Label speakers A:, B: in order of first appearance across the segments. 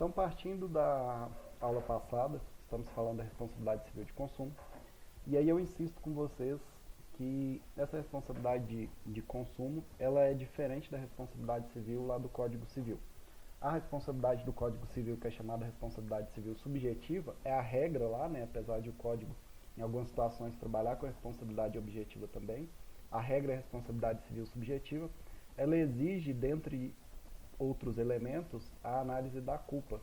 A: Então, partindo da aula passada, estamos falando da responsabilidade civil de consumo, e aí eu insisto com vocês que essa responsabilidade de consumo, ela é diferente da responsabilidade civil lá do Código Civil. A responsabilidade do Código Civil, que é chamada responsabilidade civil subjetiva, é a regra lá, né, apesar de o Código, em algumas situações, trabalhar com a responsabilidade objetiva também. A regra é a responsabilidade civil subjetiva. Ela exige, dentre outros elementos, a análise da culpa.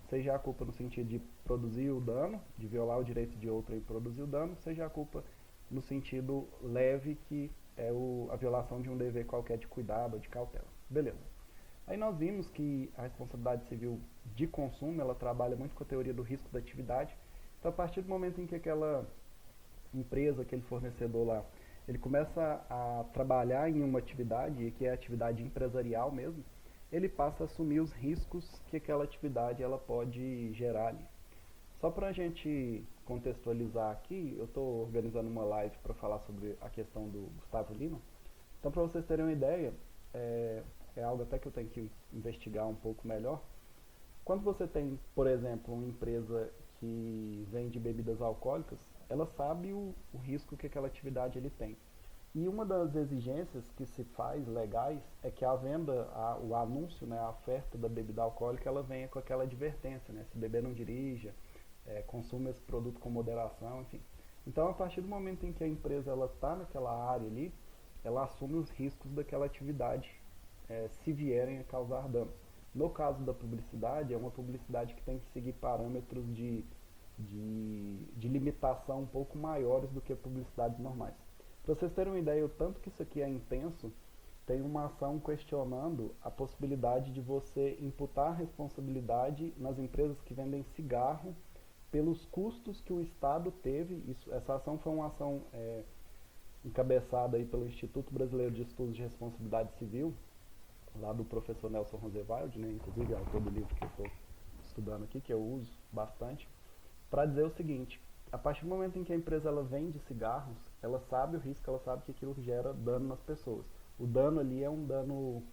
A: Seja a culpa no sentido de produzir o dano, de violar o direito de outrem e produzir o dano, seja a culpa no sentido leve, que é a violação de um dever qualquer de cuidado ou de cautela. Beleza. Aí nós vimos que a responsabilidade civil de consumo, ela trabalha muito com a teoria do risco da atividade. Então, a partir do momento em que aquela empresa, aquele fornecedor lá, ele começa a trabalhar em uma atividade, que é a atividade empresarial mesmo, ele passa a assumir os riscos que aquela atividade ela pode gerar ali. Só para a gente contextualizar aqui, eu estou organizando uma live para falar sobre a questão do Gustavo Lima. Então, para vocês terem uma ideia, é algo até que eu tenho que investigar um pouco melhor. Quando você tem, por exemplo, uma empresa que vende bebidas alcoólicas, ela sabe o risco que aquela atividade ele tem. E uma das exigências que se faz legais é que a venda, o anúncio, né, a oferta da bebida alcoólica, ela venha com aquela advertência, né, se beber não dirija, consuma esse produto com moderação, enfim. Então, a partir do momento em que a empresa está naquela área ali, ela assume os riscos daquela atividade, se vierem a causar danos. No caso da publicidade, é uma publicidade que tem que seguir parâmetros de limitação um pouco maiores do que publicidades normais. Para vocês terem uma ideia, o tanto que isso aqui é intenso, tem uma ação questionando a possibilidade de você imputar responsabilidade nas empresas que vendem cigarro pelos custos que o Estado teve. Essa ação foi uma ação encabeçada aí pelo Instituto Brasileiro de Estudos de Responsabilidade Civil, lá do professor Nelson Roosevelt, né, inclusive é autor do livro que eu estou estudando aqui, que eu uso bastante, para dizer o seguinte: a partir do momento em que a empresa ela vende cigarros, ela sabe o risco, ela sabe que aquilo gera dano nas pessoas. O dano ali é um dano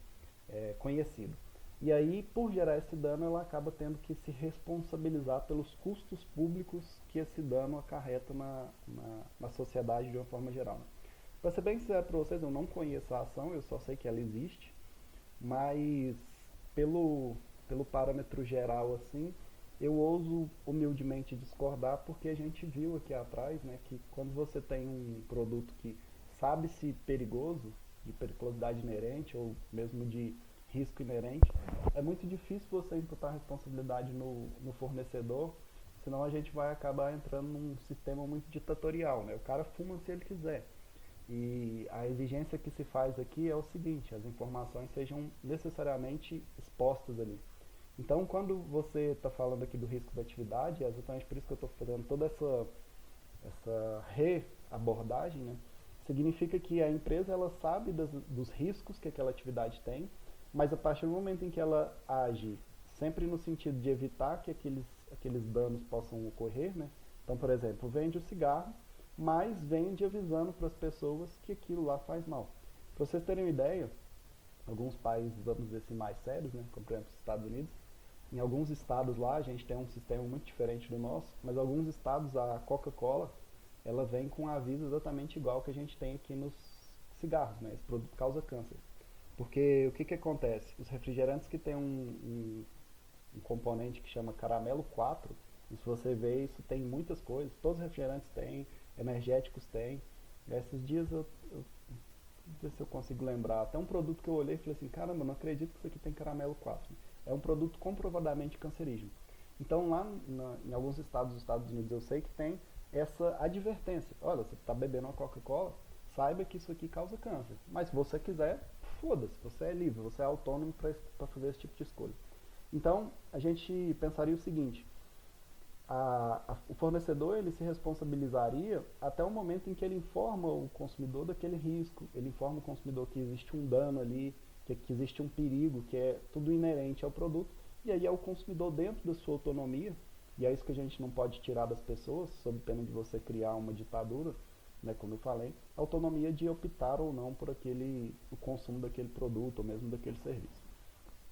A: conhecido. E aí, por gerar esse dano, ela acaba tendo que se responsabilizar pelos custos públicos que esse dano acarreta na sociedade de uma forma geral. Para ser bem sincero para vocês, eu não conheço a ação, eu só sei que ela existe, mas pelo parâmetro geral assim, eu ouso humildemente discordar, porque a gente viu aqui atrás, né, que quando você tem um produto que sabe-se perigoso, de periculosidade inerente ou mesmo de risco inerente, é muito difícil você imputar responsabilidade no fornecedor, senão a gente vai acabar entrando num sistema muito ditatorial, né? O cara fuma se ele quiser. E a exigência que se faz aqui é o seguinte: as informações sejam necessariamente expostas ali. Então, quando você está falando aqui do risco da atividade, é exatamente por isso que eu estou fazendo toda essa reabordagem, né? Significa que a empresa ela sabe dos riscos que aquela atividade tem, mas a partir do momento em que ela age sempre no sentido de evitar que aqueles danos possam ocorrer, né? Então, por exemplo, vende o cigarro, mas vende avisando para as pessoas que aquilo lá faz mal. Para vocês terem uma ideia, alguns países, vamos dizer assim, mais sérios, né, como por exemplo os Estados Unidos, em alguns estados lá a gente tem um sistema muito diferente do nosso, mas alguns estados a Coca-Cola ela vem com um aviso exatamente igual que a gente tem aqui nos cigarros, né? Esse produto causa câncer. Porque o que acontece? Os refrigerantes que tem um componente que chama caramelo 4, e se você ver, isso tem muitas coisas, todos os refrigerantes têm, energéticos têm. E esses dias eu não sei se eu consigo lembrar, até um produto que eu olhei e falei assim: caramba, não acredito que isso aqui tem caramelo 4. É um produto comprovadamente cancerígeno. Então lá em alguns estados dos Estados Unidos eu sei que tem essa advertência: olha, você está bebendo uma Coca-Cola, saiba que isso aqui causa câncer. Mas se você quiser, foda-se, você é livre, você é autônomo para fazer esse tipo de escolha. Então a gente pensaria o seguinte: o fornecedor ele se responsabilizaria até o momento em que ele informa o consumidor daquele risco, ele informa o consumidor que existe um dano ali, que existe um perigo, que é tudo inerente ao produto, e aí é o consumidor, dentro da sua autonomia, e é isso que a gente não pode tirar das pessoas, sob pena de você criar uma ditadura, né, como eu falei, a autonomia de optar ou não por o consumo daquele produto ou mesmo daquele serviço.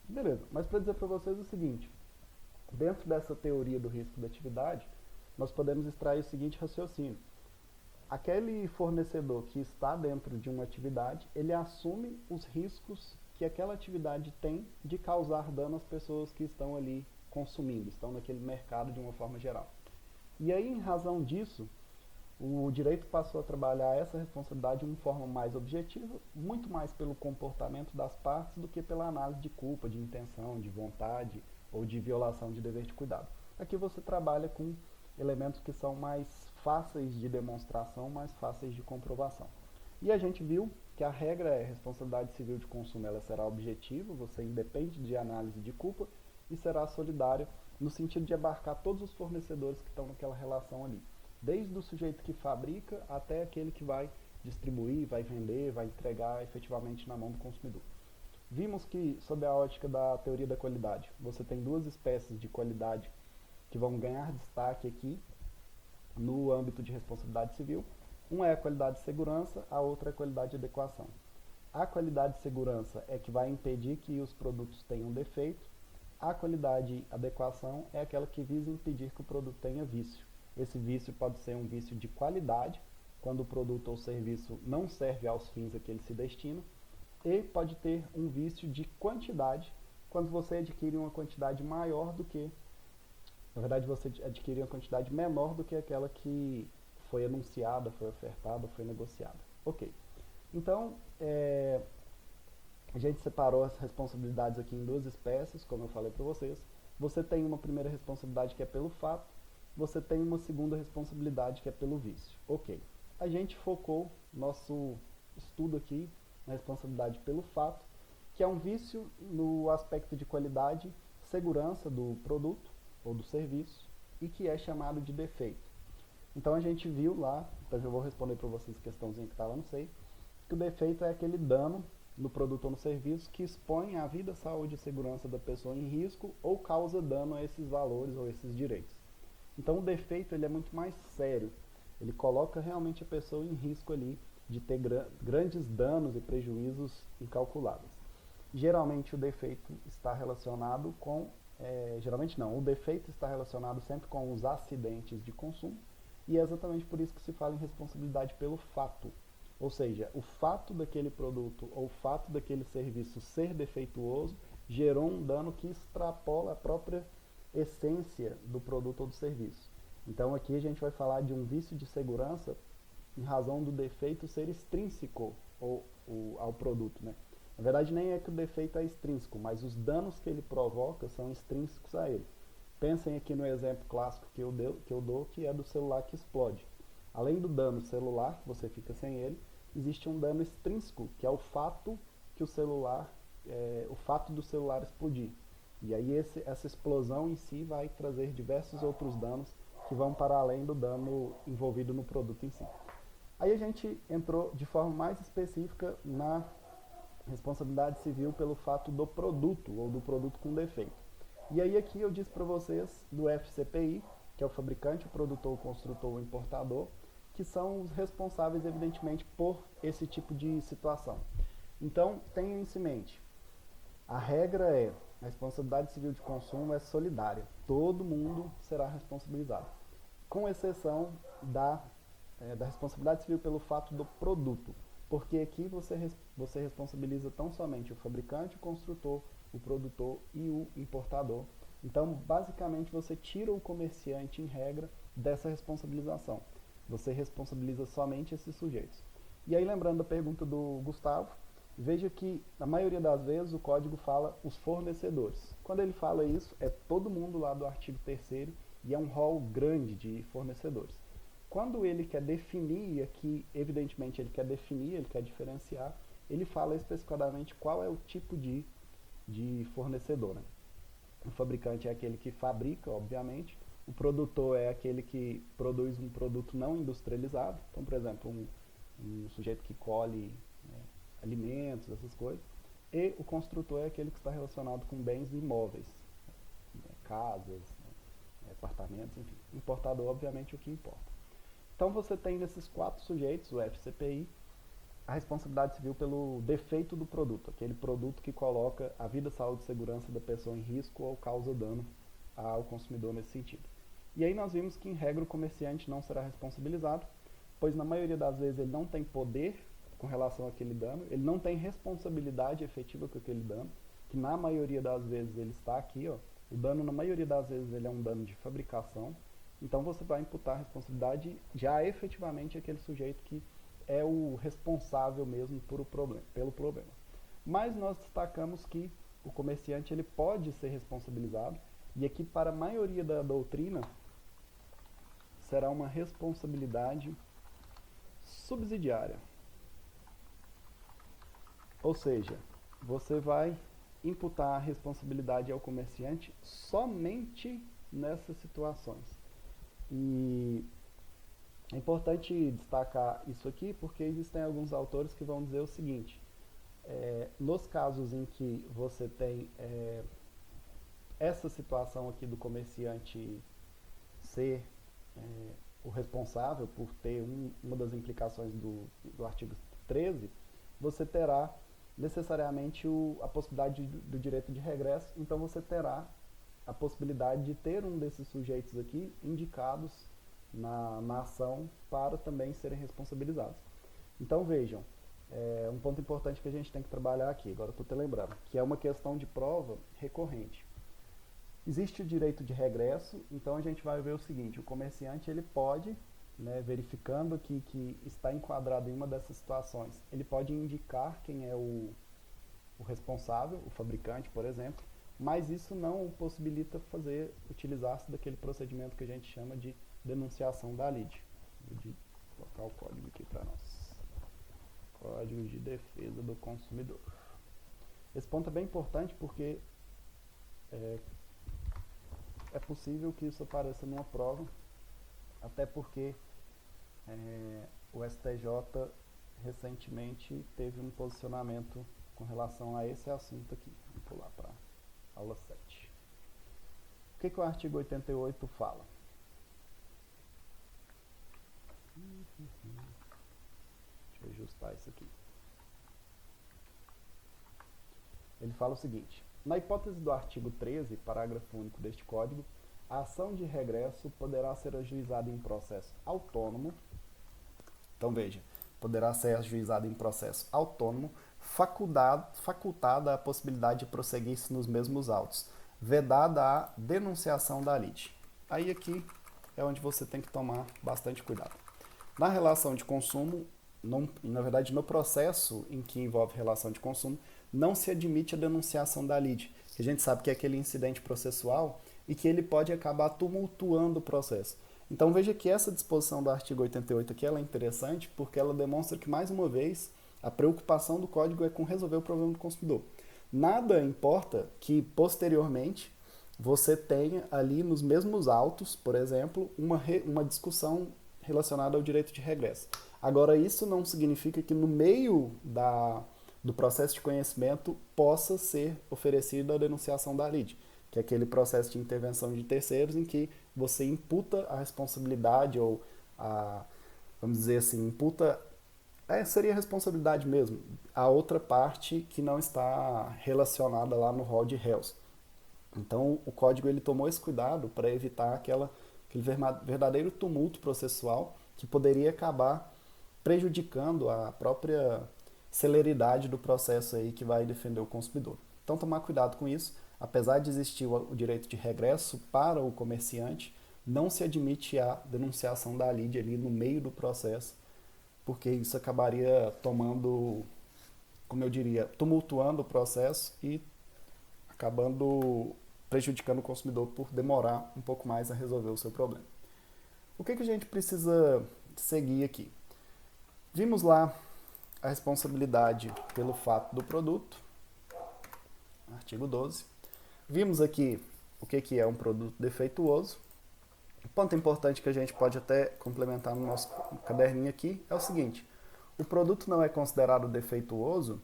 A: Beleza, mas para dizer para vocês o seguinte: Dentro dessa teoria do risco da atividade, nós podemos extrair o seguinte raciocínio. Aquele fornecedor que está dentro de uma atividade, ele assume os riscos que aquela atividade tem de causar dano às pessoas que estão ali consumindo, estão naquele mercado de uma forma geral. E aí, em razão disso, o direito passou a trabalhar essa responsabilidade de uma forma mais objetiva, muito mais pelo comportamento das partes do que pela análise de culpa, de intenção, de vontade ou de violação de dever de cuidado. Aqui você trabalha com elementos que são mais fáceis de demonstração, mais fáceis de comprovação. E a gente viu que a regra é responsabilidade civil de consumo, ela será objetiva, você independe de análise de culpa e será solidária no sentido de abarcar todos os fornecedores que estão naquela relação ali. Desde o sujeito que fabrica até aquele que vai distribuir, vai vender, vai entregar efetivamente na mão do consumidor. Vimos que, sob a ótica da teoria da qualidade, você tem duas espécies de qualidade que vão ganhar destaque aqui no âmbito de responsabilidade civil. Uma é a qualidade de segurança, a outra é a qualidade de adequação. A qualidade de segurança é que vai impedir que os produtos tenham defeito. A qualidade de adequação é aquela que visa impedir que o produto tenha vício. Esse vício pode ser um vício de qualidade, quando o produto ou serviço não serve aos fins a que ele se destina, e pode ter um vício de quantidade, quando você adquire uma quantidade maior do que, na verdade você adquire uma quantidade menor do que aquela que foi anunciada, foi ofertada, foi negociada. Ok. Então, a gente separou as responsabilidades aqui em duas espécies, como eu falei para vocês. Você tem uma primeira responsabilidade que é pelo fato, você tem uma segunda responsabilidade que é pelo vício. Ok. A gente focou nosso estudo aqui na responsabilidade pelo fato, que é um vício no aspecto de qualidade, segurança do produto ou do serviço e que é chamado de defeito. Então a gente viu lá, então eu vou responder para vocês a questãozinha que está lá no SEI, que o defeito é aquele dano no produto ou no serviço que expõe a vida, saúde e segurança da pessoa em risco ou causa dano a esses valores ou esses direitos. Então o defeito ele é muito mais sério, ele coloca realmente a pessoa em risco ali de ter grandes danos e prejuízos incalculáveis. Geralmente o defeito está relacionado com, geralmente não, o defeito está relacionado sempre com os acidentes de consumo e é exatamente por isso que se fala em responsabilidade pelo fato. Ou seja, o fato daquele produto ou o fato daquele serviço ser defeituoso gerou um dano que extrapola a própria essência do produto ou do serviço. Então aqui a gente vai falar de um vício de segurança em razão do defeito ser extrínseco ao produto, né? Na verdade nem é que o defeito é extrínseco, mas os danos que ele provoca são extrínsecos a ele. Pensem aqui no exemplo clássico que eu dou, que é do celular que explode. Além do dano celular, você fica sem ele, existe um dano extrínseco, que é o fato que o fato do celular explodir. E aí essa explosão em si vai trazer diversos outros danos que vão para além do dano envolvido no produto em si. Aí a gente entrou de forma mais específica na responsabilidade civil pelo fato do produto ou do produto com defeito. E aí aqui eu disse para vocês do FCPI, que é o fabricante, o produtor, o construtor, o importador, que são os responsáveis, evidentemente, por esse tipo de situação. Então, tenham isso em mente. A regra é, a responsabilidade civil de consumo é solidária. Todo mundo será responsabilizado. Com exceção da responsabilidade civil pelo fato do produto. Porque aqui você responsabiliza tão somente o fabricante, o construtor, o produtor e o importador. Então, basicamente, você tira o comerciante, em regra, dessa responsabilização. Você responsabiliza somente esses sujeitos. E aí, lembrando da pergunta do Gustavo, veja que, na maioria das vezes, o código fala os fornecedores. Quando ele fala isso, é todo mundo lá do artigo 3º e é um rol grande de fornecedores. Quando ele quer definir, e aqui, evidentemente, ele quer definir, ele quer diferenciar, ele fala especificadamente qual é o tipo de fornecedor, né? O fabricante é aquele que fabrica, obviamente. O produtor é aquele que produz um produto não industrializado. Então, por exemplo, um sujeito que colhe, né, alimentos, essas coisas. E o construtor é aquele que está relacionado com bens imóveis, né, casas, né, apartamentos, enfim. Importador, obviamente, é o que importa. Então, você tem nesses 4 sujeitos, o FCPI, a responsabilidade civil pelo defeito do produto, aquele produto que coloca a vida, saúde e segurança da pessoa em risco ou causa dano ao consumidor nesse sentido. E aí nós vimos que, em regra, o comerciante não será responsabilizado, pois na maioria das vezes ele não tem poder com relação àquele dano, ele não tem responsabilidade efetiva com aquele dano, que na maioria das vezes ele está aqui, ó, o dano na maioria das vezes ele é um dano de fabricação, então você vai imputar a responsabilidade já efetivamente àquele sujeito que é o responsável mesmo pelo problema. Mas nós destacamos que o comerciante ele pode ser responsabilizado, e aqui para a maioria da doutrina será uma responsabilidade subsidiária. Ou seja, você vai imputar a responsabilidade ao comerciante somente nessas situações. E é importante destacar isso aqui porque existem alguns autores que vão dizer o seguinte: nos casos em que você tem essa situação aqui do comerciante ser o responsável por ter uma das implicações do artigo 13, você terá necessariamente a possibilidade do direito de regresso, então você terá a possibilidade de ter um desses sujeitos aqui indicados na ação para também serem responsabilizados. Então vejam, um ponto importante que a gente tem que trabalhar aqui, agora estou te lembrando, que é uma questão de prova recorrente. Existe o direito de regresso, então a gente vai ver o seguinte: o comerciante ele pode, verificando que está enquadrado em uma dessas situações, ele pode indicar quem é o responsável, o fabricante, por exemplo, mas isso não o possibilita utilizar-se daquele procedimento que a gente chama de denunciação da lide. Vou colocar o código aqui para nós. Código de Defesa do Consumidor. Esse ponto é bem importante porque é possível que isso apareça numa prova, até porque o STJ recentemente teve um posicionamento com relação a esse assunto aqui. Vamos pular para a aula 7. O que o artigo 88 fala? Deixa eu ajustar isso aqui. Ele fala o seguinte: na hipótese do artigo 13, parágrafo único deste Código, a ação de regresso poderá ser ajuizada em processo autônomo. Então veja, poderá ser ajuizada em processo autônomo, facultada a possibilidade de prosseguir-se nos mesmos autos, vedada a denunciação da lide. Aí aqui é onde você tem que tomar bastante cuidado. Na relação de consumo, na verdade no processo em que envolve relação de consumo, não se admite a denunciação da lide, que a gente sabe que é aquele incidente processual e que ele pode acabar tumultuando o processo. Então veja que essa disposição do artigo 88 aqui ela é interessante porque ela demonstra que, mais uma vez, a preocupação do Código é com resolver o problema do consumidor. Nada importa que, posteriormente, você tenha ali nos mesmos autos, por exemplo, uma discussão relacionada ao direito de regresso. Agora, isso não significa que no meio do processo de conhecimento possa ser oferecida a denunciação da lide, que é aquele processo de intervenção de terceiros em que você imputa a responsabilidade ou vamos dizer assim, seria a responsabilidade mesmo, a outra parte que não está relacionada lá no rol de réus. Então o código ele tomou esse cuidado para evitar aquele verdadeiro tumulto processual que poderia acabar prejudicando a própria celeridade do processo aí que vai defender o consumidor. Então tomar cuidado com isso. Apesar de existir o direito de regresso para o comerciante, não se admite a denunciação da lide ali no meio do processo, porque isso acabaria tumultuando o processo e acabando prejudicando o consumidor por demorar um pouco mais a resolver o seu problema. O que a gente precisa seguir aqui? Vimos lá a responsabilidade pelo fato do produto, artigo 12. Vimos aqui o que é um produto defeituoso. O ponto importante que a gente pode até complementar no nosso caderninho aqui é o seguinte: o produto não é considerado defeituoso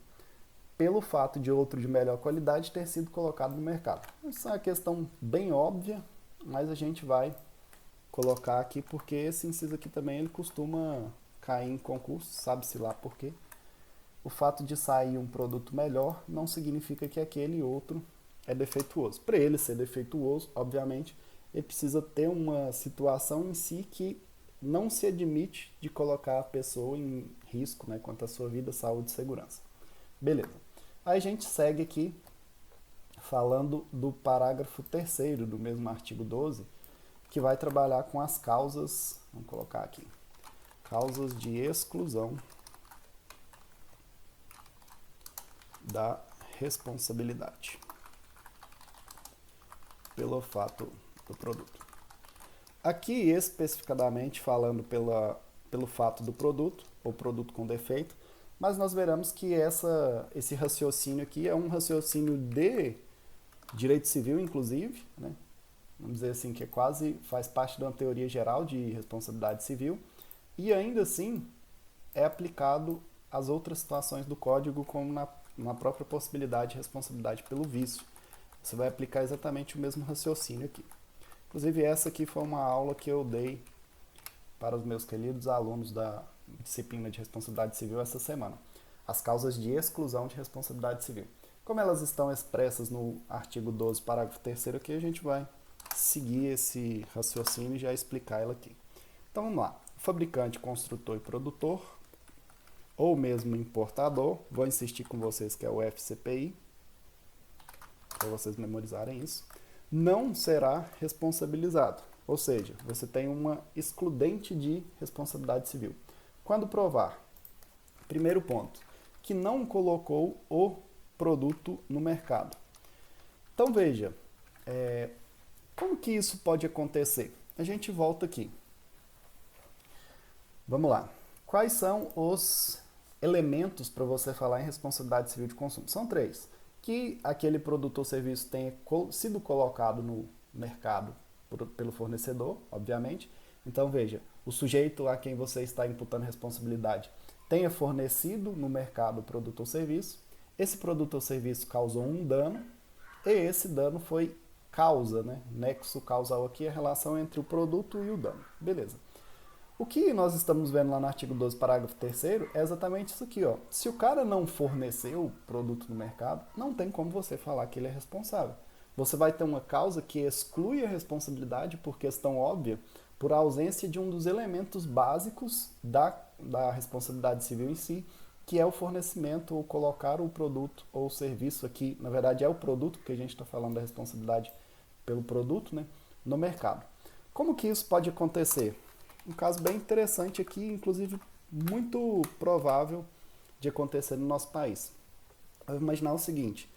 A: pelo fato de outro de melhor qualidade ter sido colocado no mercado. Isso é uma questão bem óbvia, mas a gente vai colocar aqui porque esse inciso aqui também ele costuma cair em concurso, sabe-se lá por quê. O fato de sair um produto melhor não significa que aquele outro é defeituoso. Para ele ser defeituoso, obviamente, ele precisa ter uma situação em si que não se admite de colocar a pessoa em risco, né, quanto à sua vida, saúde e segurança. Beleza. Aí a gente segue aqui falando do parágrafo 3º do mesmo artigo 12, que vai trabalhar com as causas, vamos colocar aqui, causas de exclusão da responsabilidade pelo fato do produto. Aqui, especificadamente, falando pelo fato do produto, ou produto com defeito, mas nós veremos que esse raciocínio aqui é um raciocínio de direito civil, inclusive, né? Vamos dizer assim, que quase faz parte de uma teoria geral de responsabilidade civil, e ainda assim é aplicado às outras situações do código, como na própria possibilidade de responsabilidade pelo vício. Você vai aplicar exatamente o mesmo raciocínio aqui. Inclusive, essa aqui foi uma aula que eu dei para os meus queridos alunos da disciplina de responsabilidade civil essa semana. As causas de exclusão de responsabilidade civil. Como elas estão expressas no artigo 12, parágrafo 3º aqui, a gente vai seguir esse raciocínio e já explicar ela aqui. Então, vamos lá. Fabricante, construtor e produtor, ou mesmo importador, vou insistir com vocês que é o FCPI, para vocês memorizarem isso, não será responsabilizado. Ou seja, você tem uma excludente de responsabilidade civil. Quando provar, primeiro ponto, que não colocou o produto no mercado. Então veja, como que isso pode acontecer? A gente volta aqui. Vamos lá. Quais são os elementos para você falar em responsabilidade civil de consumo? São 3. Que aquele produto ou serviço tenha sido colocado no mercado pelo fornecedor, obviamente. Então, veja, o sujeito a quem você está imputando responsabilidade tenha fornecido no mercado o produto ou serviço, esse produto ou serviço causou um dano, e esse dano foi causa, né? Nexo causal aqui é a relação entre o produto e o dano. Beleza. O que nós estamos vendo lá no artigo 12, parágrafo 3º, é exatamente isso aqui, ó. Se o cara não forneceu o produto no mercado, não tem como você falar que ele é responsável. Você vai ter uma causa que exclui a responsabilidade por questão óbvia, por ausência de um dos elementos básicos da responsabilidade civil em si, que é o fornecimento ou colocar o produto ou serviço aqui, na verdade é o produto, porque a gente está falando da responsabilidade pelo produto, né, no mercado. Como que isso pode acontecer? Um caso bem interessante aqui, inclusive muito provável de acontecer no nosso país. Eu vou imaginar o seguinte,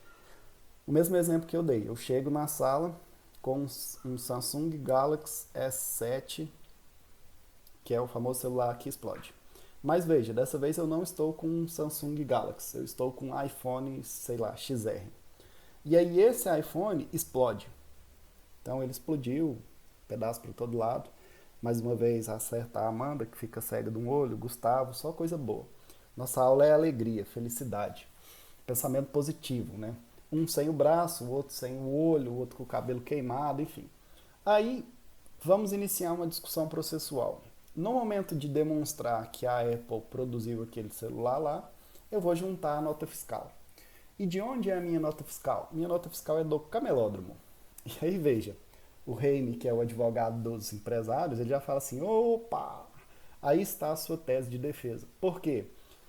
A: o mesmo exemplo que eu dei, eu chego na sala com um Samsung Galaxy S7, que é o famoso celular que explode. Mas veja, dessa vez eu não estou com um Samsung Galaxy, eu estou com um iPhone, sei lá, XR. E aí esse iPhone explode. Então ele explodiu, pedaço para todo lado. Mais uma vez acerta a Amanda, que fica cega de um olho, Gustavo, só coisa boa. Nossa aula é alegria, felicidade, pensamento positivo, né? Um sem o braço, o outro sem o olho, o outro com o cabelo queimado, enfim. Aí vamos iniciar uma discussão processual. No momento de demonstrar que a Apple produziu aquele celular lá, eu vou juntar a nota fiscal. E de onde é a minha nota fiscal? Minha nota fiscal é do camelódromo. E aí veja, o Reine, que é o advogado dos empresários, ele já fala assim, opa, aí está a sua tese de defesa. Por quê?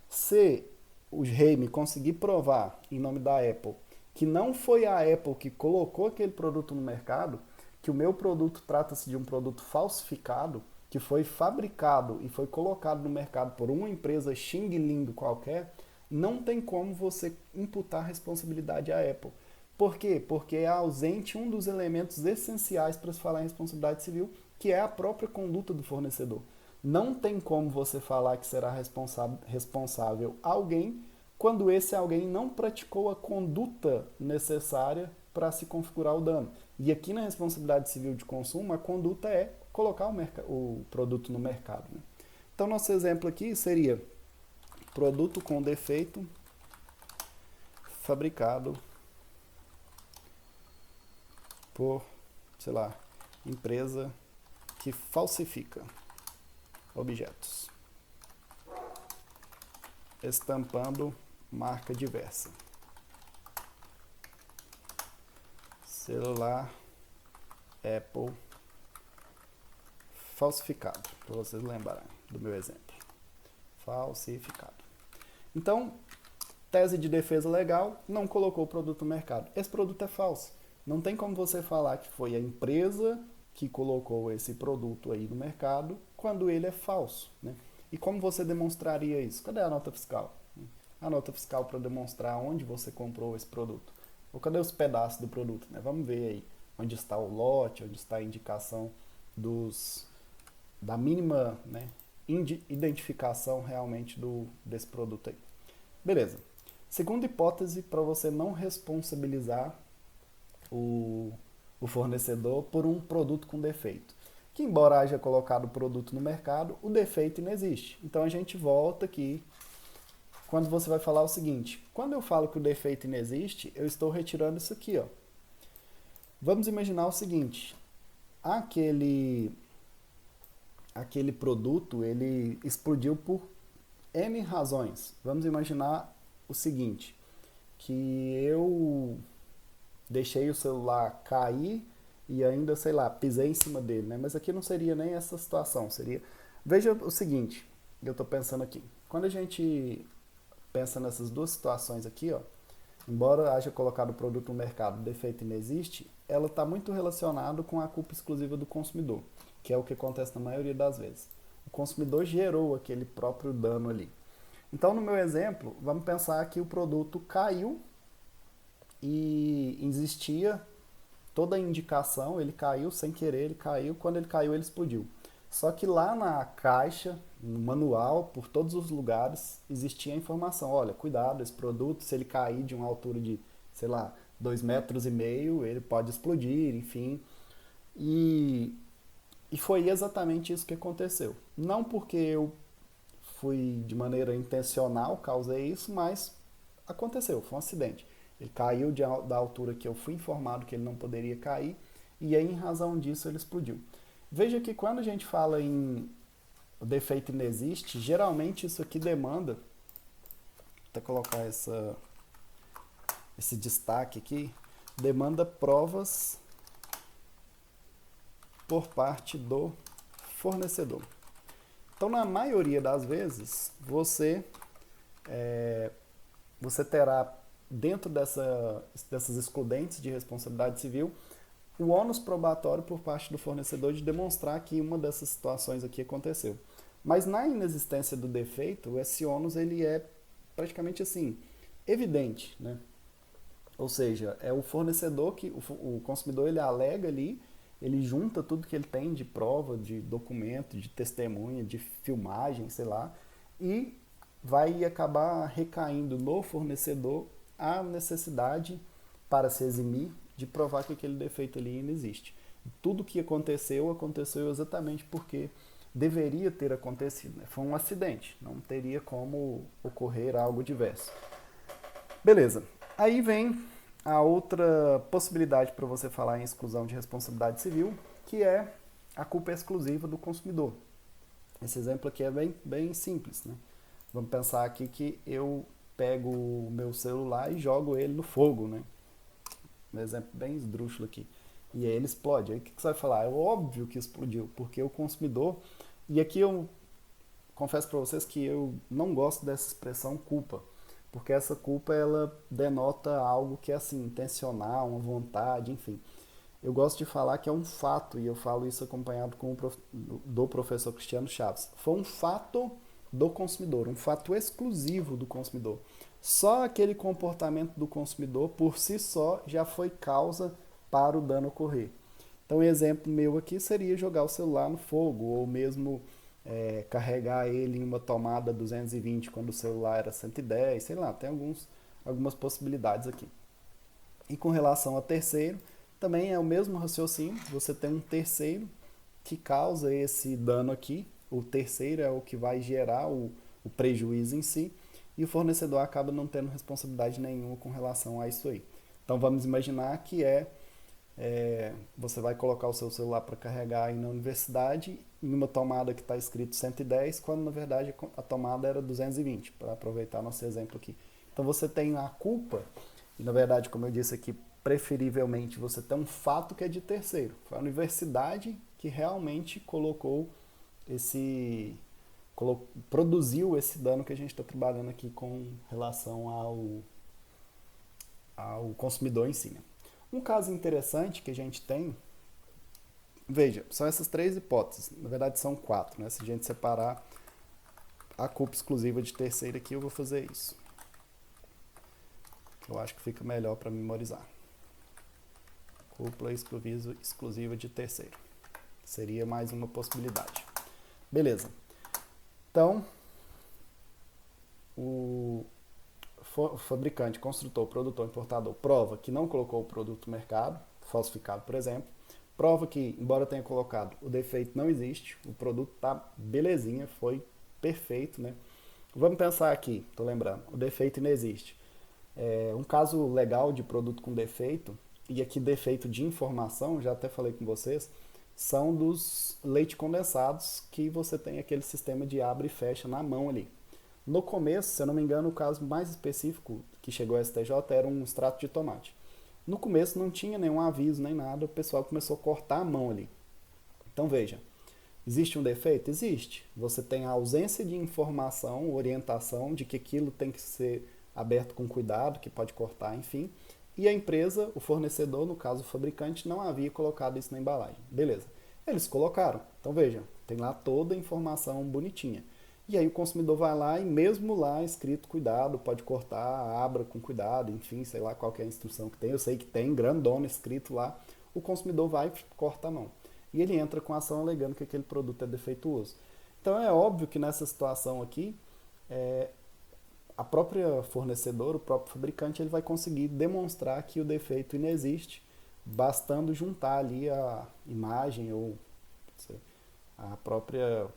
A: Se o Reine conseguir provar, em nome da Apple, que não foi a Apple que colocou aquele produto no mercado, que o meu produto trata-se de um produto falsificado, que foi fabricado e foi colocado no mercado por uma empresa xing-ling qualquer, não tem como você imputar responsabilidade à Apple. Por quê? Porque é ausente um dos elementos essenciais para se falar em responsabilidade civil, que é a própria conduta do fornecedor. Não tem como você falar que será responsável alguém quando esse alguém não praticou a conduta necessária para se configurar o dano. E aqui na responsabilidade civil de consumo, a conduta é colocar o produto no mercado, né? Então, nosso exemplo aqui seria produto com defeito fabricado por, sei lá, empresa que falsifica objetos, estampando marca diversa. celular Apple falsificado, para vocês lembrarem do meu exemplo. Falsificado. Então, tese de defesa legal, não colocou o produto no mercado. Esse produto é falso. Não tem como você falar que foi a empresa que colocou esse produto aí no mercado quando ele é falso, né? E como você demonstraria isso? Cadê a nota fiscal? A nota fiscal para demonstrar onde você comprou esse produto. Ou cadê os pedaços do produto, né? Vamos ver aí onde está o lote, onde está a indicação da mínima, né, identificação realmente desse produto aí. Beleza. Segunda hipótese para você não responsabilizar o fornecedor por um produto com defeito. Que embora haja colocado o produto no mercado, o defeito não existe. Então a gente volta aqui quando você vai falar o seguinte: quando eu falo que o defeito não existe, eu estou retirando isso aqui, ó. Vamos imaginar o seguinte: aquele produto ele explodiu por N razões. Vamos imaginar o seguinte, que eu deixei o celular cair e ainda, sei lá, pisei em cima dele, né? Mas aqui não seria nem essa situação, seria... Veja o seguinte, eu estou pensando aqui. Quando a gente pensa nessas duas situações aqui, ó, embora haja colocado o produto no mercado, o defeito não existe, ela está muito relacionada com a culpa exclusiva do consumidor, que é o que acontece na maioria das vezes. O consumidor gerou aquele próprio dano ali. Então, no meu exemplo, vamos pensar que o produto caiu e existia toda a indicação, ele caiu sem querer, ele caiu, quando ele caiu ele explodiu. Só que lá na caixa, no manual, por todos os lugares, existia a informação: olha, cuidado, esse produto, se ele cair de uma altura de, sei lá, 2,5 metros, ele pode explodir, enfim. E foi exatamente isso que aconteceu. Não porque eu fui de maneira intencional, causei isso, mas aconteceu, foi um acidente. Ele caiu da altura que eu fui informado que ele não poderia cair, e aí, em razão disso, ele explodiu. Veja que quando a gente fala em o defeito não existe, geralmente isso aqui demanda, vou até colocar esse destaque aqui, demanda provas por parte do fornecedor. Então, na maioria das vezes, você terá, dentro dessas excludentes de responsabilidade civil, o ônus probatório por parte do fornecedor de demonstrar que uma dessas situações aqui aconteceu. Mas na inexistência do defeito, esse ônus ele é praticamente assim, evidente, né? Ou seja, é o fornecedor que o consumidor ele alega ali, ele junta tudo que ele tem de prova, de documento, de testemunha, de filmagem, sei lá, e vai acabar recaindo no fornecedor a necessidade para se eximir de provar que aquele defeito ali não existe. Tudo que aconteceu exatamente porque deveria ter acontecido, né? Foi um acidente, não teria como ocorrer algo diverso. Beleza, aí vem a outra possibilidade para você falar em exclusão de responsabilidade civil, que é a culpa exclusiva do consumidor. Esse exemplo aqui é bem simples, né? Vamos pensar aqui que eu pego o meu celular e jogo ele no fogo, né? Um exemplo bem esdrúxulo aqui. E aí ele explode. Aí o que você vai falar? É óbvio que explodiu, porque o consumidor... E aqui eu confesso para vocês que eu não gosto dessa expressão culpa, porque essa culpa ela denota algo que é assim, intencional, uma vontade, enfim. Eu gosto de falar que é um fato, e eu falo isso acompanhado do professor Cristiano Chaves. Foi um fato do consumidor, um fato exclusivo do consumidor. Só aquele comportamento do consumidor, por si só, já foi causa para o dano ocorrer. Então, um exemplo meu aqui seria jogar o celular no fogo, ou mesmo carregar ele em uma tomada 220 quando o celular era 110, sei lá, tem algumas possibilidades aqui. E com relação a terceiro, também é o mesmo raciocínio, você tem um terceiro que causa esse dano aqui, o terceiro é o que vai gerar o prejuízo em si, e o fornecedor acaba não tendo responsabilidade nenhuma com relação a isso aí. Então vamos imaginar que você vai colocar o seu celular para carregar aí na universidade em uma tomada que está escrito 110, quando na verdade a tomada era 220, para aproveitar nosso exemplo aqui. Então você tem a culpa, e na verdade, como eu disse aqui, preferivelmente, você tem um fato que é de terceiro. Foi a universidade que realmente produziu esse dano que a gente está trabalhando aqui com relação ao consumidor em si, né? Um caso interessante que a gente tem, veja, são essas três hipóteses, na verdade são quatro, né? Se a gente separar a culpa exclusiva de terceiro aqui, eu vou fazer isso. Eu acho que fica melhor para memorizar. Culpa exclusiva de terceiro. Seria mais uma possibilidade. Beleza. Então, o fabricante, construtor, produtor, importador prova que não colocou o produto no mercado, falsificado, por exemplo. Prova que, embora tenha colocado, o defeito não existe, o produto está belezinha, foi perfeito, né? Vamos pensar aqui, estou lembrando, o defeito não existe. Um caso legal de produto com defeito, e aqui defeito de informação, já até falei com vocês, são dos leite condensados, que você tem aquele sistema de abre e fecha na mão ali. No começo, se eu não me engano, o caso mais específico que chegou ao STJ era um extrato de tomate. No começo não tinha nenhum aviso nem nada, o pessoal começou a cortar a mão ali. Então veja, existe um defeito? Existe. Você tem a ausência de informação, orientação de que aquilo tem que ser aberto com cuidado, que pode cortar, enfim. E a empresa, o fornecedor, no caso o fabricante, não havia colocado isso na embalagem. Beleza. Eles colocaram. Então vejam, tem lá toda a informação bonitinha. E aí o consumidor vai lá e mesmo lá escrito cuidado, pode cortar, abra com cuidado, enfim, sei lá qual que é a instrução que tem. Eu sei que tem grandona escrito lá. O consumidor vai e corta a mão. E ele entra com a ação alegando que aquele produto é defeituoso. Então é óbvio que nessa situação aqui, a própria fornecedora, o próprio fabricante, ele vai conseguir demonstrar que o defeito não existe, bastando juntar ali a imagem ou a própria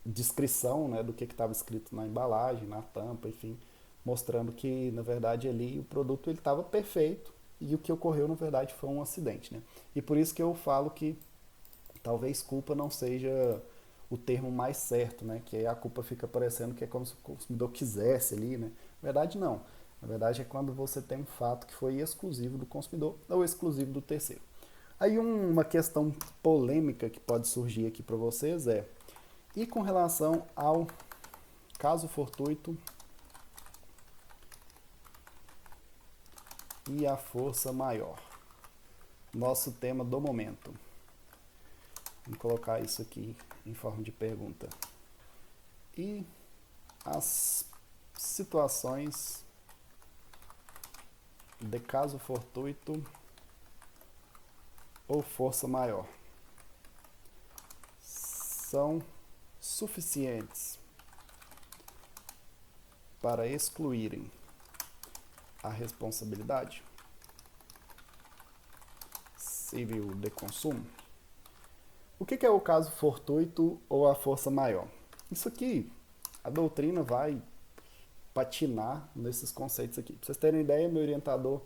A: descrição, né, do que estava escrito na embalagem, na tampa, enfim, mostrando que, na verdade, ali o produto estava perfeito e o que ocorreu, na verdade, foi um acidente, né? E por isso que eu falo que talvez culpa não seja o termo mais certo, né? Que aí a culpa fica parecendo que é como se o consumidor quisesse ali, né? Na verdade, não. Na verdade, é quando você tem um fato que foi exclusivo do consumidor ou exclusivo do terceiro. Aí uma questão polêmica que pode surgir aqui para vocês é: e com relação ao caso fortuito e a força maior? Nosso tema do momento. Vamos colocar isso aqui em forma de pergunta. E as situações de caso fortuito ou força maior são suficientes para excluírem a responsabilidade civil de consumo? O que é o caso fortuito ou a força maior? Isso aqui, a doutrina vai patinar nesses conceitos aqui. Para vocês terem ideia, meu orientador,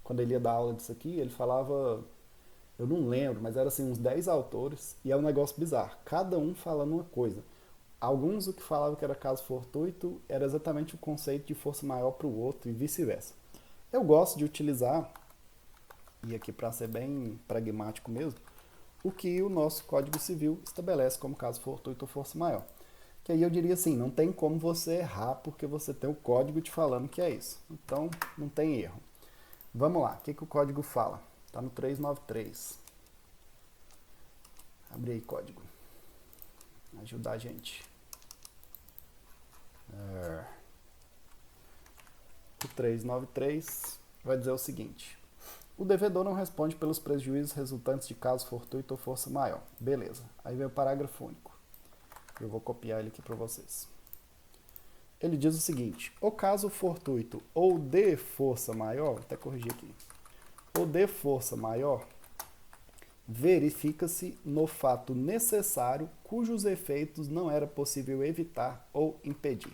A: quando ele ia dar aula disso aqui, ele falava, eu não lembro, mas era assim uns 10 autores, e é um negócio bizarro, cada um falando uma coisa. Alguns o que falavam que era caso fortuito era exatamente o conceito de força maior para o outro e vice-versa. Eu gosto de utilizar, e aqui para ser bem pragmático mesmo, o que o nosso Código Civil estabelece como caso fortuito ou força maior. Que aí eu diria assim, não tem como você errar porque você tem o código te falando que é isso. Então, não tem erro. Vamos lá, o que o código fala? Está no 393. Abre aí, código. Ajudar a gente. O 393 vai dizer o seguinte: o devedor não responde pelos prejuízos resultantes de caso fortuito ou força maior. Beleza. Aí vem o parágrafo único. Eu vou copiar ele aqui para vocês. Ele diz o seguinte: o caso fortuito ou de força maior, vou até corrigir aqui, ou de força maior, verifica-se no fato necessário cujos efeitos não era possível evitar ou impedir.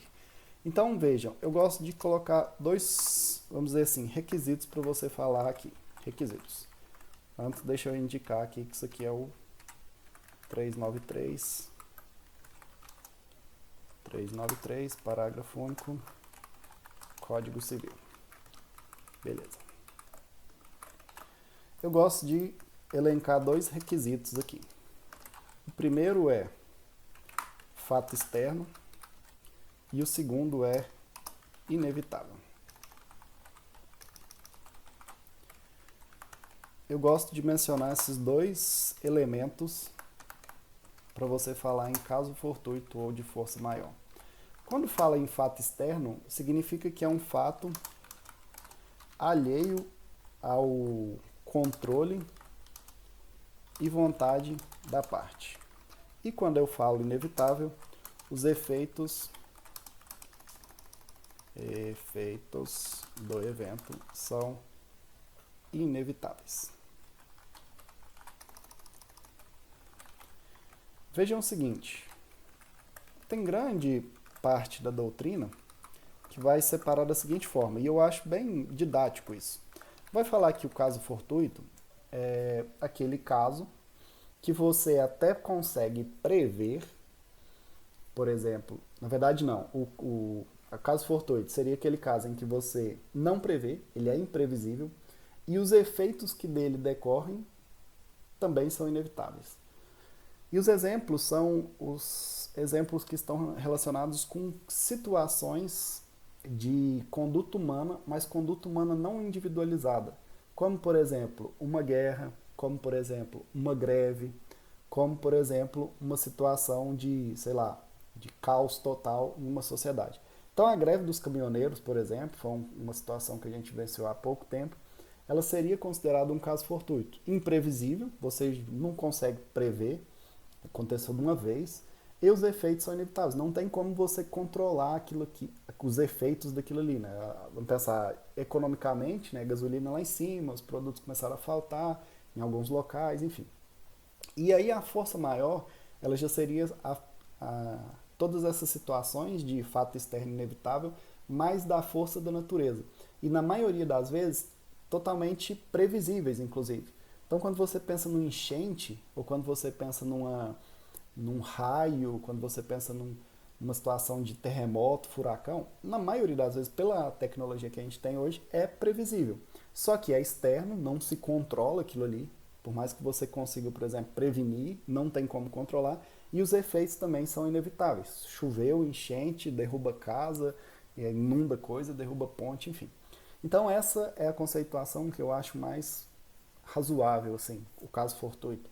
A: Então, vejam, eu gosto de colocar dois, vamos dizer assim, requisitos para você falar aqui. Requisitos. Antes, deixa eu indicar aqui que isso aqui é o 393. 393, parágrafo único, Código Civil. Beleza. eu gosto de elencar dois requisitos aqui. O primeiro é fato externo e o segundo é inevitável. Eu gosto de mencionar esses dois elementos para você falar em caso fortuito ou de força maior. Quando fala em fato externo, significa que é um fato alheio ao controle e vontade da parte. E quando eu falo inevitável, os efeitos do evento são inevitáveis. Vejam o seguinte, tem grande parte da doutrina que vai separar da seguinte forma, e eu acho bem didático isso. Vai falar que o caso fortuito é aquele caso que você até consegue prever, por exemplo, na verdade não, o caso fortuito seria aquele caso em que você não prevê, ele é imprevisível, e os efeitos que dele decorrem também são inevitáveis. E os exemplos são os exemplos que estão relacionados com situações de conduta humana, mas conduta humana não individualizada, como, por exemplo, uma guerra, como, por exemplo, uma greve, como, por exemplo, uma situação de, sei lá, de caos total em uma sociedade. Então, a greve dos caminhoneiros, por exemplo, foi uma situação que a gente venceu há pouco tempo, ela seria considerada um caso fortuito, imprevisível, você não consegue prever, aconteceu de uma vez, e os efeitos são inevitáveis. Não tem como você controlar aquilo aqui, os efeitos daquilo ali, né? Vamos pensar economicamente, né? Gasolina lá em cima, os produtos começaram a faltar em alguns locais, enfim. E aí a força maior, ela já seria todas essas situações de fato externo inevitável, mais da força da natureza. E na maioria das vezes, totalmente previsíveis, inclusive. Então, quando você pensa numa enchente, ou quando você pensa num raio, quando você pensa numa situação de terremoto, furacão, na maioria das vezes, pela tecnologia que a gente tem hoje, é previsível. Só que é externo, não se controla aquilo ali, por mais que você consiga, por exemplo, prevenir, não tem como controlar, e os efeitos também são inevitáveis. Choveu, enchente, derruba casa, inunda coisa, derruba ponte, enfim. Então essa é a conceituação que eu acho mais razoável, assim, o caso fortuito.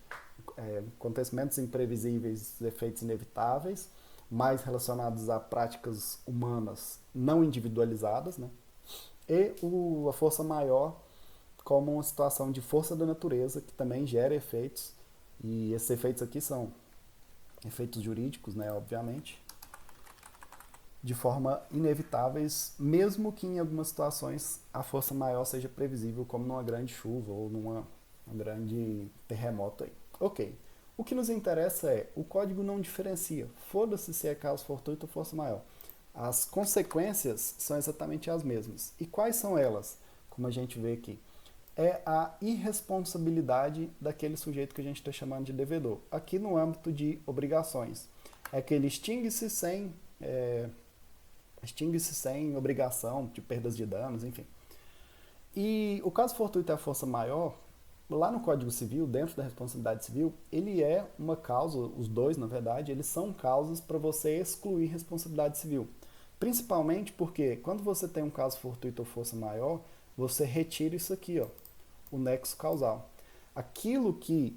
A: Acontecimentos imprevisíveis, efeitos inevitáveis, mais relacionados a práticas humanas não individualizadas, né? E a força maior como uma situação de força da natureza que também gera efeitos, e esses efeitos aqui são efeitos jurídicos, né, obviamente, de forma inevitáveis, mesmo que em algumas situações a força maior seja previsível, como numa grande chuva ou numa grande terremoto aí. Ok. O que nos interessa é, o código não diferencia, foda-se se é caso fortuito ou força maior. As consequências são exatamente as mesmas. E quais são elas? Como a gente vê aqui. É a irresponsabilidade daquele sujeito que a gente está chamando de devedor. Aqui no âmbito de obrigações. É que ele extingue-se sem obrigação de perdas de danos, enfim. E o caso fortuito e a força maior, lá no Código Civil, dentro da responsabilidade civil, ele é uma causa, os dois, na verdade, eles são causas para você excluir responsabilidade civil. Principalmente porque quando você tem um caso fortuito ou força maior, você retira isso aqui, ó, o nexo causal. Aquilo que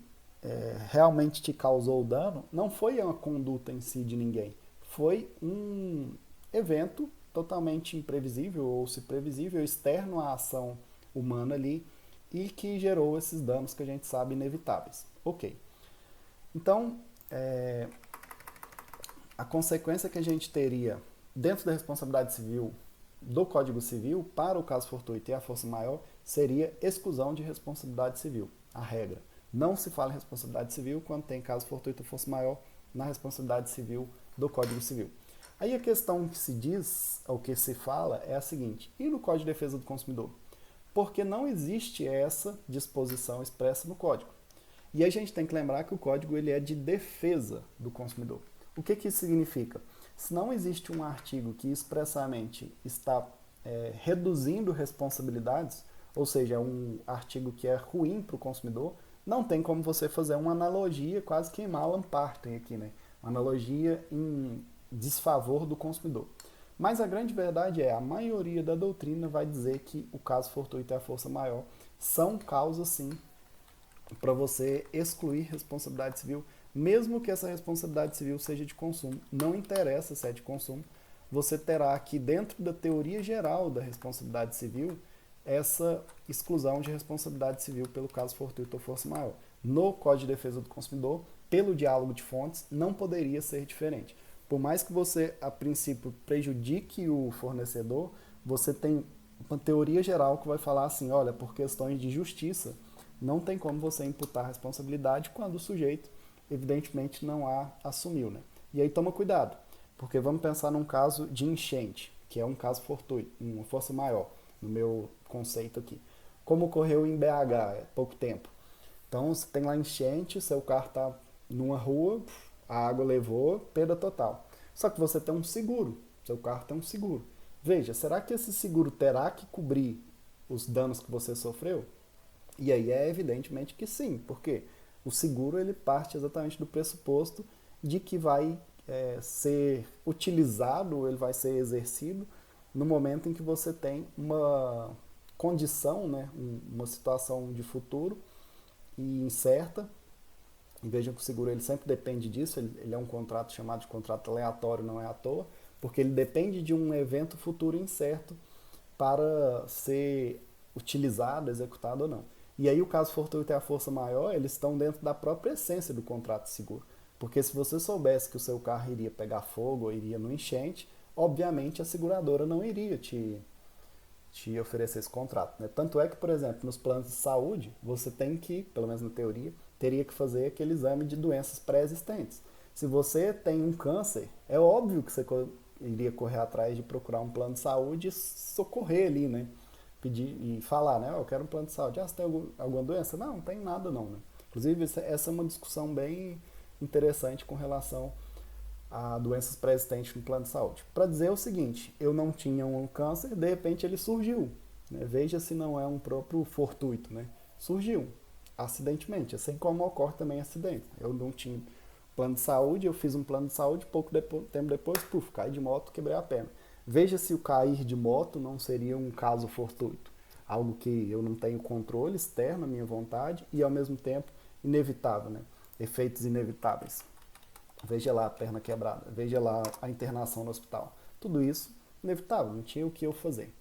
A: realmente te causou o dano não foi uma conduta em si de ninguém, foi um evento totalmente imprevisível ou se previsível, externo à ação humana ali, e que gerou esses danos que a gente sabe inevitáveis. Ok. Então, a consequência que a gente teria dentro da responsabilidade civil do Código Civil para o caso fortuito e a força maior seria exclusão de responsabilidade civil, a regra. Não se fala em responsabilidade civil quando tem caso fortuito ou força maior na responsabilidade civil do Código Civil. Aí a questão que se diz, ou que se fala, é a seguinte: e no Código de Defesa do Consumidor? Porque não existe essa disposição expressa no Código. E a gente tem que lembrar que o Código ele é de defesa do consumidor. O que isso significa? Se não existe um artigo que expressamente está reduzindo responsabilidades, ou seja, é um artigo que é ruim para o consumidor, não tem como você fazer uma analogia, quase que em Alan Partem aqui, né? Uma analogia em desfavor do consumidor. Mas a grande verdade é, a maioria da doutrina vai dizer que o caso fortuito e a força maior são causas, sim, para você excluir responsabilidade civil, mesmo que essa responsabilidade civil seja de consumo. Não interessa se é de consumo, você terá que, dentro da teoria geral da responsabilidade civil, essa exclusão de responsabilidade civil pelo caso fortuito ou força maior. No Código de Defesa do Consumidor, pelo diálogo de fontes, não poderia ser diferente. Por mais que você, a princípio, prejudique o fornecedor, você tem uma teoria geral que vai falar assim, olha, por questões de justiça, não tem como você imputar responsabilidade quando o sujeito, evidentemente, não a assumiu, né? E aí toma cuidado, porque vamos pensar num caso de enchente, que é um caso fortuito, uma força maior, no meu conceito aqui. Como ocorreu em BH há pouco tempo. Então, você tem lá enchente, seu carro está numa rua, a água levou, perda total. Só que você tem um seguro, seu carro tem um seguro. Veja, será que esse seguro terá que cobrir os danos que você sofreu? E aí é evidentemente que sim, porque o seguro ele parte exatamente do pressuposto de que vai ser utilizado, ele vai ser exercido no momento em que você tem uma condição, né, uma situação de futuro e incerta. E vejam que o seguro ele sempre depende disso, ele é um contrato chamado de contrato aleatório, não é à toa, porque ele depende de um evento futuro incerto para ser utilizado, executado ou não. E aí o caso fortuito e a força maior, eles estão dentro da própria essência do contrato de seguro. Porque se você soubesse que o seu carro iria pegar fogo ou iria no enchente, obviamente a seguradora não iria te oferecer esse contrato. Né? Tanto é que, por exemplo, nos planos de saúde, você tem que, pelo menos na teoria, teria que fazer aquele exame de doenças pré-existentes. Se você tem um câncer, é óbvio que você iria correr atrás de procurar um plano de saúde e socorrer ali, né? Pedir e falar, né? Oh, eu quero um plano de saúde. Ah, você tem alguma doença? Não, não tem nada não, né? Inclusive, essa é uma discussão bem interessante com relação a doenças pré-existentes no plano de saúde. Para dizer o seguinte, eu não tinha um câncer, de repente ele surgiu. Né? Veja se não é um próprio fortuito, né? Surgiu, acidentemente, assim como ocorre também acidente. Eu não tinha plano de saúde, eu fiz um plano de saúde, tempo depois, puf, caí de moto, quebrei a perna. Veja se o cair de moto não seria um caso fortuito. Algo que eu não tenho controle externo, a minha vontade, e ao mesmo tempo inevitável, né? Efeitos inevitáveis. Veja lá a perna quebrada, veja lá a internação no hospital. Tudo isso inevitável, não tinha o que eu fazer.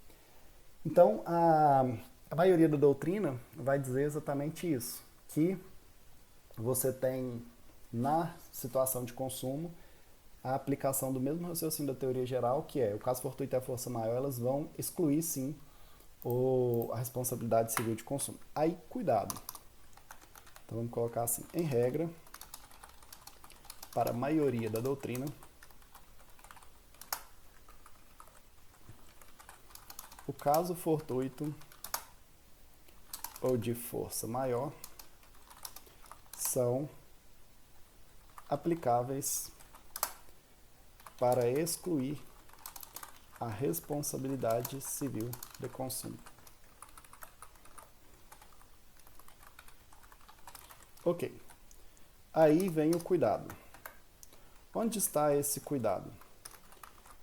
A: Então, a maioria da doutrina vai dizer exatamente isso, que você tem na situação de consumo a aplicação do mesmo raciocínio da teoria geral, que é o caso fortuito e a força maior, elas vão excluir sim a responsabilidade civil de consumo. Aí, cuidado. Então vamos colocar assim, em regra, para a maioria da doutrina, o caso fortuito ou de força maior são aplicáveis para excluir a responsabilidade civil de consumo. Ok. Aí vem o cuidado. Onde está esse cuidado?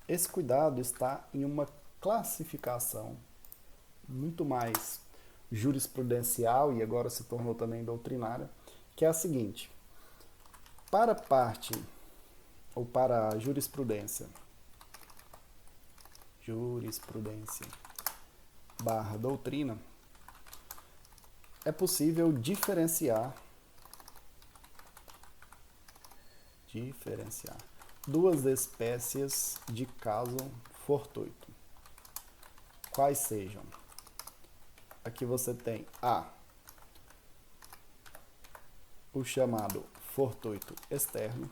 A: Esse cuidado está em uma classificação muito mais jurisprudencial e agora se tornou também doutrinária, que é a seguinte: para parte ou para a jurisprudência barra doutrina, é possível diferenciar duas espécies de caso fortuito. Quais sejam? Aqui você tem A, o chamado fortuito externo,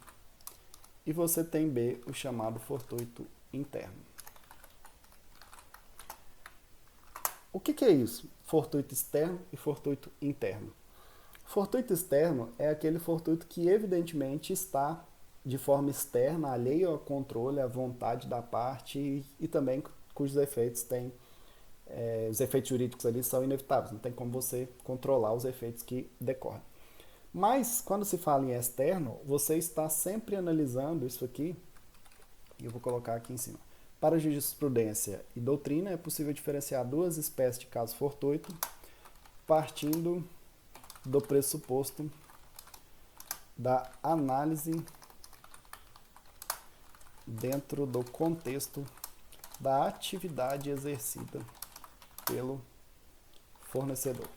A: e você tem B, o chamado fortuito interno. O que é isso? Fortuito externo e fortuito interno. Fortuito externo é aquele fortuito que evidentemente está de forma externa, alheio ao controle, à vontade da parte e também cujos efeitos têm os efeitos jurídicos ali são inevitáveis, não tem como você controlar os efeitos que decorrem. Mas, quando se fala em externo, você está sempre analisando isso aqui, e eu vou colocar aqui em cima. Para jurisprudência e doutrina, é possível diferenciar duas espécies de caso fortuito, partindo do pressuposto da análise dentro do contexto da atividade exercida pelo fornecedor.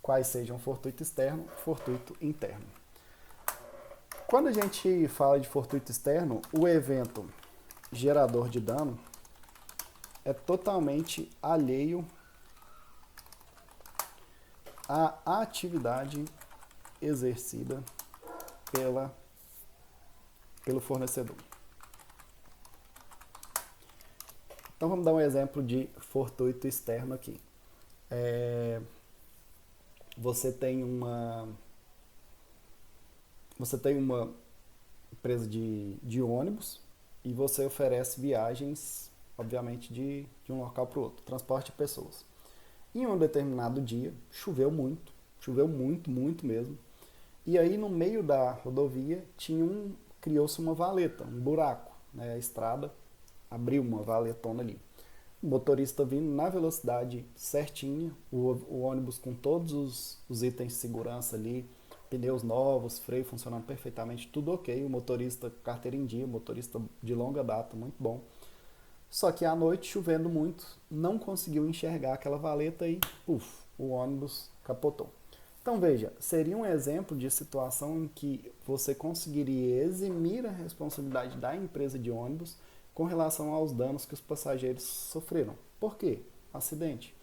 A: Quais sejam fortuito externo, fortuito interno. Quando a gente fala de fortuito externo, o evento gerador de dano é totalmente alheio à atividade exercida pelo fornecedor. Então vamos dar um exemplo de fortuito externo aqui. Você tem uma empresa de ônibus e você oferece viagens, obviamente, de um local para o outro, transporte de pessoas. Em um determinado dia, choveu muito, muito mesmo. E aí no meio da rodovia criou-se uma valeta, um buraco, né? A estrada abriu uma valetona ali. O motorista vindo na velocidade certinha, o ônibus com todos os itens de segurança ali, pneus novos, freio funcionando perfeitamente, tudo ok, o motorista carteira em dia, motorista de longa data, muito bom. Só que à noite, chovendo muito, não conseguiu enxergar aquela valeta e, o ônibus capotou. Então veja, seria um exemplo de situação em que você conseguiria eximir a responsabilidade da empresa de ônibus com relação aos danos que os passageiros sofreram. Por quê? Acidente.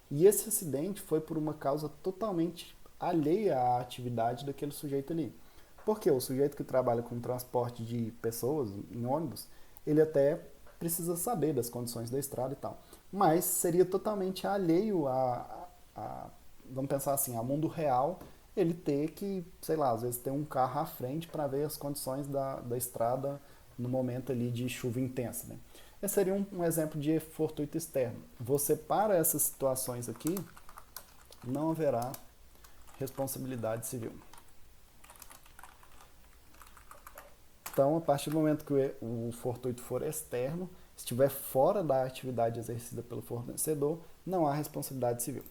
A: E esse acidente foi por uma causa totalmente alheia à atividade daquele sujeito ali. Porque o sujeito que trabalha com transporte de pessoas em ônibus, ele até precisa saber das condições da estrada e tal. Mas seria totalmente alheio vamos pensar assim, ao mundo real, ele ter que, sei lá, às vezes ter um carro à frente para ver as condições da estrada no momento ali de chuva intensa, né? Esse seria um exemplo de fortuito externo. Você, para essas situações aqui, não haverá responsabilidade civil. Então, a partir do momento que o fortuito for externo, estiver fora da atividade exercida pelo fornecedor, não há responsabilidade civil.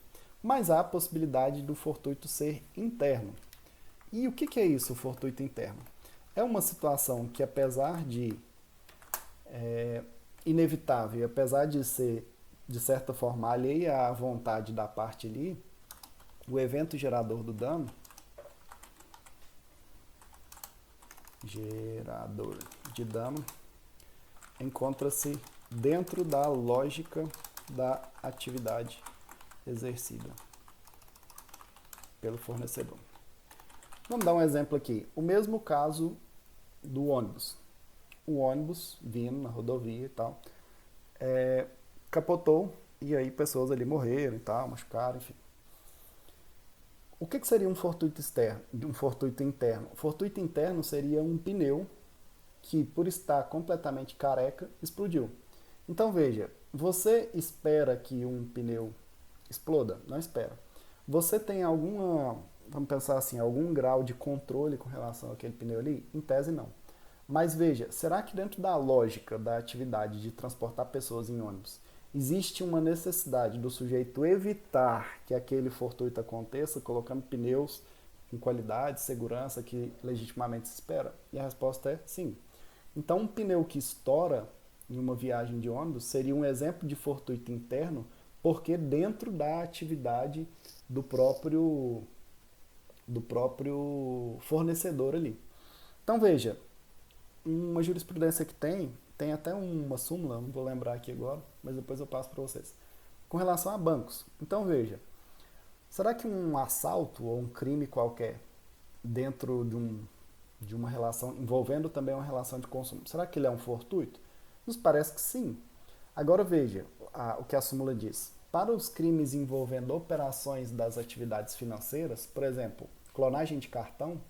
A: Mas há a possibilidade do fortuito ser interno. E o que é isso, o fortuito interno? É uma situação que, apesar de inevitável, apesar de ser, de certa forma, alheia à vontade da parte ali, o evento gerador do dano, gerador de dano, encontra-se dentro da lógica da atividade exercida pelo fornecedor. Vamos dar um exemplo aqui. O mesmo caso do ônibus. O ônibus vindo na rodovia e tal, capotou e aí pessoas ali morreram e tal, machucaram, enfim. O que seria um fortuito externo, um fortuito interno? O fortuito interno seria um pneu que, por estar completamente careca, explodiu. Então veja, você espera que um pneu exploda? Não espera. Você tem vamos pensar assim, algum grau de controle com relação àquele pneu ali? Em tese não. Mas veja, será que dentro da lógica da atividade de transportar pessoas em ônibus, existe uma necessidade do sujeito evitar que aquele fortuito aconteça, colocando pneus com qualidade, segurança que legitimamente se espera? E a resposta é sim. Então, um pneu que estoura em uma viagem de ônibus seria um exemplo de fortuito interno, porque dentro da atividade do próprio fornecedor ali. Então, veja, uma jurisprudência que tem até uma súmula, não vou lembrar aqui agora, mas depois eu passo para vocês, com relação a bancos. Então veja, será que um assalto ou um crime qualquer dentro de uma relação, envolvendo também uma relação de consumo, será que ele é um fortuito? Nos parece que sim. Agora veja o que a súmula diz. Para os crimes envolvendo operações das atividades financeiras, por exemplo, clonagem de cartão,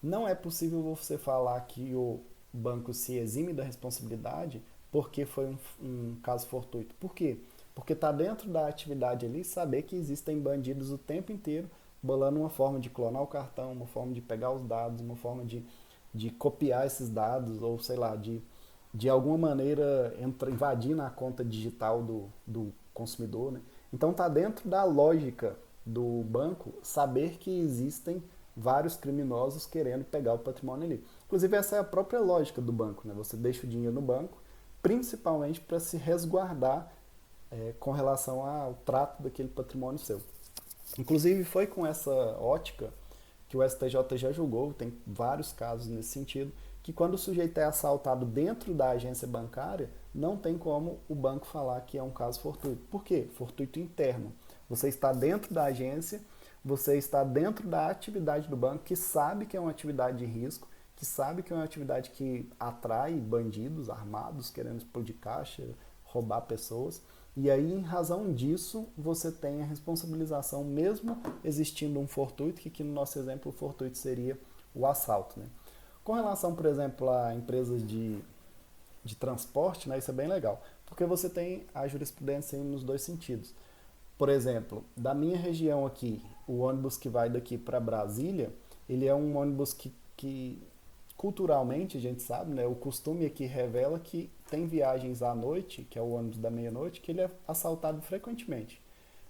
A: não é possível você falar que o banco se exime da responsabilidade porque foi um caso fortuito. Por quê? Porque está dentro da atividade ali saber que existem bandidos o tempo inteiro bolando uma forma de clonar o cartão, uma forma de pegar os dados, uma forma de copiar esses dados, ou sei lá, de alguma maneira invadir na conta digital do consumidor. Né? Então está dentro da lógica do banco saber que existem vários criminosos querendo pegar o patrimônio ali. Inclusive essa é a própria lógica do banco. Né? Você deixa o dinheiro no banco principalmente para se resguardar com relação ao trato daquele patrimônio seu. Inclusive foi com essa ótica que o STJ já julgou, tem vários casos nesse sentido, que quando o sujeito é assaltado dentro da agência bancária, não tem como o banco falar que é um caso fortuito. Por quê? Fortuito interno. Você está dentro da agência, você está dentro da atividade do banco, que sabe que é uma atividade de risco, que sabe que é uma atividade que atrai bandidos armados querendo explodir caixa, roubar pessoas. E aí, em razão disso, você tem a responsabilização, mesmo existindo um fortuito, que aqui no nosso exemplo o fortuito seria o assalto. Né? Com relação, por exemplo, a empresas de transporte, né, isso é bem legal, porque você tem a jurisprudência nos dois sentidos. Por exemplo, da minha região aqui, o ônibus que vai daqui para Brasília, ele é um ônibus que culturalmente a gente sabe, né, o costume aqui revela que tem viagens à noite, que é o ônibus da meia-noite, que ele é assaltado frequentemente.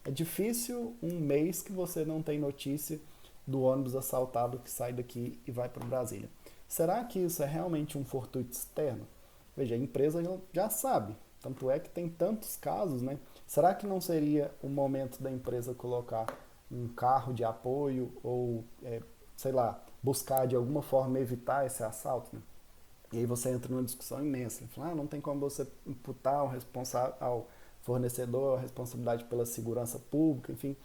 A: É difícil um mês que você não tem notícia do ônibus assaltado que sai daqui e vai para Brasília. Será que isso é realmente um fortuito externo? Veja, a empresa já sabe, tanto é que tem tantos casos, né? Será que não seria o momento da empresa colocar um carro de apoio ou, sei lá, buscar de alguma forma evitar esse assalto? Né? E aí você entra numa discussão imensa. Fala, não tem como você imputar ao fornecedor a responsabilidade pela segurança pública, enfim.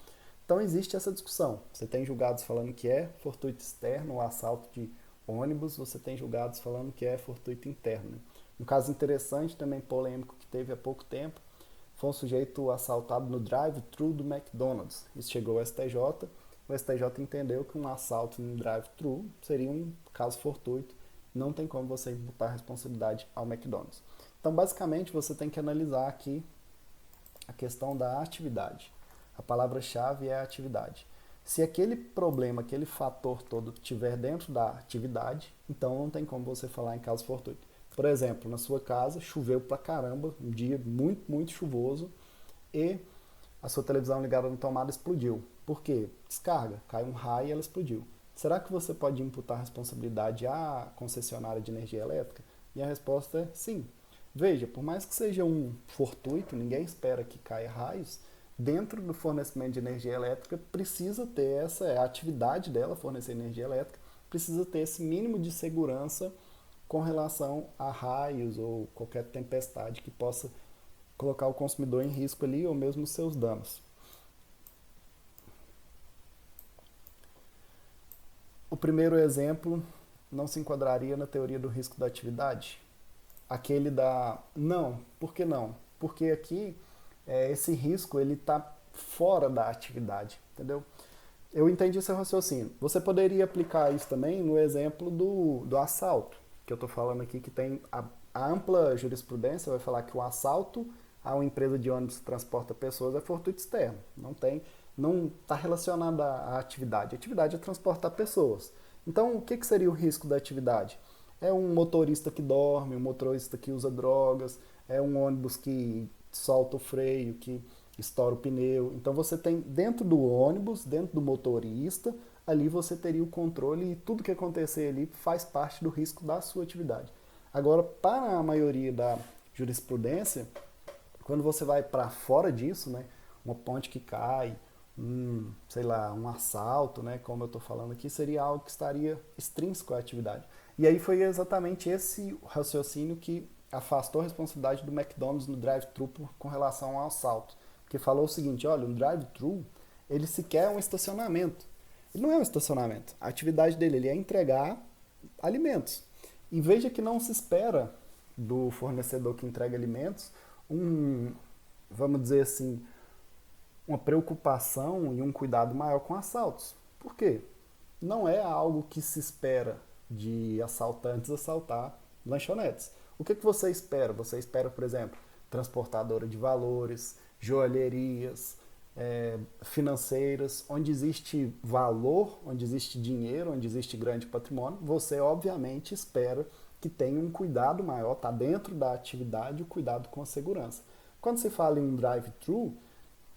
A: Então existe essa discussão. Você tem julgados falando que é fortuito externo o assalto de ônibus, você tem julgados falando que é fortuito interno. Né? Um caso interessante, também polêmico, que teve há pouco tempo, foi um sujeito assaltado no drive-thru do McDonald's. Isso chegou ao STJ, o STJ entendeu que um assalto no drive-thru seria um caso fortuito, não tem como você imputar a responsabilidade ao McDonald's. Então, basicamente, você tem que analisar aqui a questão da atividade. A palavra-chave é a atividade. Se aquele problema, aquele fator todo estiver dentro da atividade, então não tem como você falar em caso fortuito. Por exemplo, na sua casa choveu pra caramba, um dia muito, muito chuvoso, e a sua televisão ligada na tomada explodiu. Por quê? Descarga, cai um raio e ela explodiu. Será que você pode imputar responsabilidade à concessionária de energia elétrica? E a resposta é sim. Veja, por mais que seja um fortuito, ninguém espera que caia raios, dentro do fornecimento de energia elétrica precisa ter essa, é a atividade dela, fornecer energia elétrica, precisa ter esse mínimo de segurança com relação a raios ou qualquer tempestade que possa colocar o consumidor em risco ali ou mesmo seus danos. O primeiro exemplo não se enquadraria na teoria do risco da atividade. Aquele da... Não, por que não? Porque aqui esse risco ele está fora da atividade, entendeu? Eu entendi seu raciocínio. Você poderia aplicar isso também no exemplo do assalto, que eu estou falando aqui, que tem a ampla jurisprudência, vai falar que o assalto a uma empresa de ônibus que transporta pessoas é fortuito externo. Não está relacionado à atividade. A atividade é transportar pessoas. Então, o que seria o risco da atividade? É um motorista que dorme, um motorista que usa drogas, é um ônibus que solta o freio, que estoura o pneu. Então você tem dentro do ônibus, dentro do motorista, ali você teria o controle e tudo que acontecer ali faz parte do risco da sua atividade. Agora, para a maioria da jurisprudência, quando você vai para fora disso, né, uma ponte que cai, sei lá, um assalto, né, como eu estou falando aqui, seria algo que estaria extrínseco à atividade. E aí foi exatamente esse raciocínio que afastou a responsabilidade do McDonald's no drive-thru com relação ao assalto. Porque falou o seguinte, olha, um drive-thru, ele sequer é um estacionamento. Ele não é um estacionamento. A atividade dele ele é entregar alimentos. E veja que não se espera do fornecedor que entrega alimentos vamos dizer assim, uma preocupação e um cuidado maior com assaltos. Por quê? Não é algo que se espera de assaltantes assaltar lanchonetes. O que você espera? Você espera, por exemplo, transportadora de valores, joalherias, financeiras, onde existe valor, onde existe dinheiro, onde existe grande patrimônio, você obviamente espera que tenha um cuidado maior, está dentro da atividade o cuidado com a segurança. Quando se fala em um drive-thru,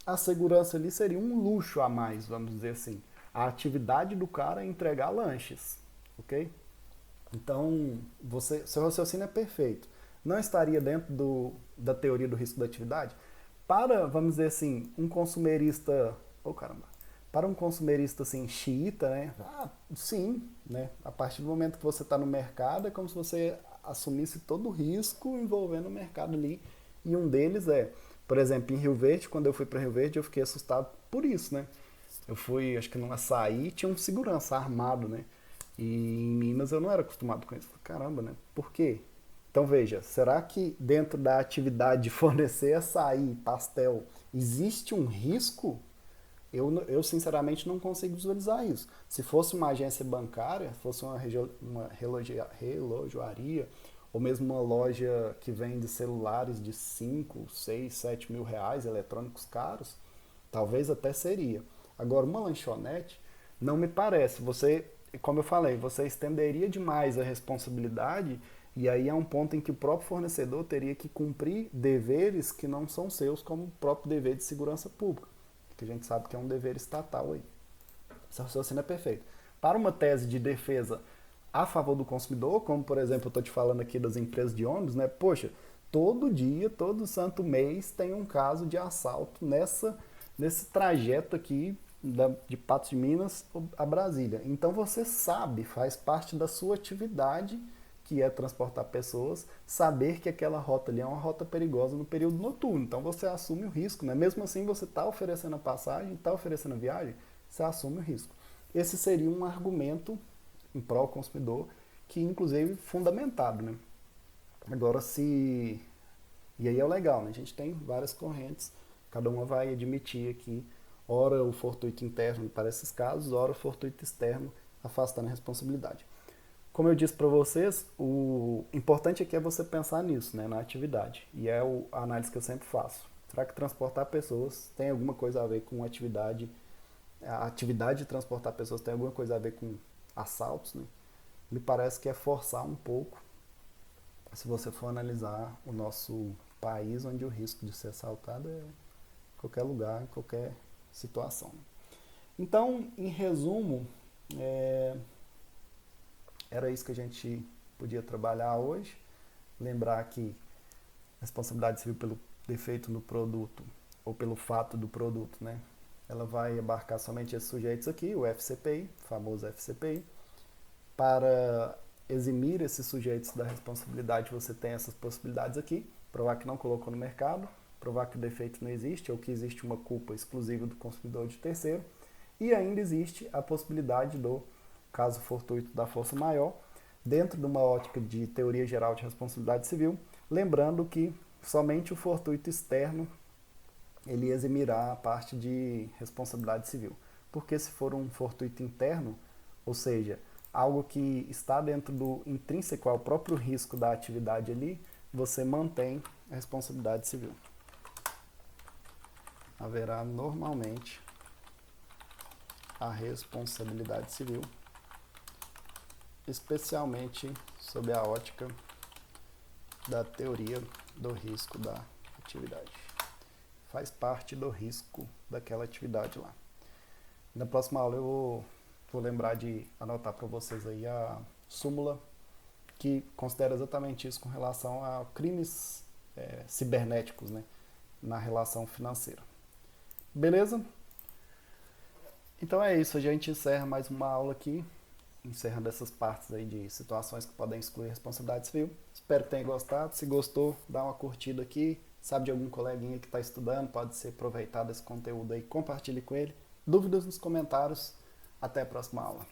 A: a segurança ali seria um luxo a mais, vamos dizer assim. A atividade do cara é entregar lanches, ok? Então, seu raciocínio é perfeito. Não estaria dentro da teoria do risco da atividade? Para, vamos dizer assim, um consumerista, para um consumerista assim, xiita, né? Sim, né? A partir do momento que você está no mercado, é como se você assumisse todo o risco envolvendo o mercado ali. E um deles por exemplo, em Rio Verde, quando eu fui para Rio Verde, eu fiquei assustado por isso, né? Eu fui, acho que num açaí, tinha um segurança armado, né? E em Minas eu não era acostumado com isso. Caramba, né? Por quê? Então veja, será que dentro da atividade de fornecer açaí, pastel, existe um risco? Eu sinceramente não consigo visualizar isso. Se fosse uma agência bancária, fosse uma relojoaria, ou mesmo uma loja que vende celulares de 5, 6, 7 mil reais, eletrônicos caros, talvez até seria. Agora, uma lanchonete, não me parece. Você, como eu falei, você estenderia demais a responsabilidade e aí é um ponto em que o próprio fornecedor teria que cumprir deveres que não são seus, como o próprio dever de segurança pública, que a gente sabe que é um dever estatal aí. Esse raciocínio é perfeito. Para uma tese de defesa a favor do consumidor, como por exemplo eu estou te falando aqui das empresas de ônibus, né? Poxa, todo dia, todo santo mês tem um caso de assalto nesse trajeto aqui de Patos de Minas a Brasília. Então você sabe, faz parte da sua atividade, que é transportar pessoas, saber que aquela rota ali é uma rota perigosa no período noturno. Então você assume o risco, né? Mesmo assim você está oferecendo a passagem, está oferecendo a viagem, você assume o risco. Esse seria um argumento em prol do consumidor, que inclusive fundamentado, né? Agora se... E aí é o legal, né? A gente tem várias correntes, cada uma vai admitir aqui, ora o fortuito interno para esses casos, ora o fortuito externo, afastando a responsabilidade. Como eu disse para vocês, o importante aqui é você pensar nisso, né, na atividade. E é a análise que eu sempre faço. Será que transportar pessoas tem alguma coisa a ver com atividade? A atividade de transportar pessoas tem alguma coisa a ver com assaltos, né? Me parece que é forçar um pouco, se você for analisar o nosso país, onde o risco de ser assaltado é em qualquer lugar, em qualquer situação. Então, em resumo, era isso que a gente podia trabalhar hoje. Lembrar que a responsabilidade civil pelo defeito no produto ou pelo fato do produto, né? Ela vai abarcar somente esses sujeitos aqui, o FCPI, o famoso FCPI. Para eximir esses sujeitos da responsabilidade, você tem essas possibilidades aqui. Provar que não colocou no mercado, provar que o defeito não existe ou que existe uma culpa exclusiva do consumidor de terceiro. E ainda existe a possibilidade do caso fortuito da força maior, dentro de uma ótica de teoria geral de responsabilidade civil, lembrando que somente o fortuito externo ele eximirá a parte de responsabilidade civil. Porque se for um fortuito interno, ou seja, algo que está dentro do intrínseco ao próprio risco da atividade ali, você mantém a responsabilidade civil. Haverá normalmente a responsabilidade civil, especialmente sob a ótica da teoria do risco da atividade. Faz parte do risco daquela atividade lá. Na próxima aula eu vou lembrar de anotar para vocês aí a súmula que considera exatamente isso com relação a crimes cibernéticos, né, na relação financeira. Beleza? Então é isso, a gente encerra mais uma aula aqui, encerrando essas partes aí de situações que podem excluir responsabilidade civil. Espero que tenha gostado. Se gostou, dá uma curtida aqui. Sabe de algum coleguinha que está estudando, pode ser aproveitado esse conteúdo aí, compartilhe com ele. Dúvidas nos comentários. Até a próxima aula.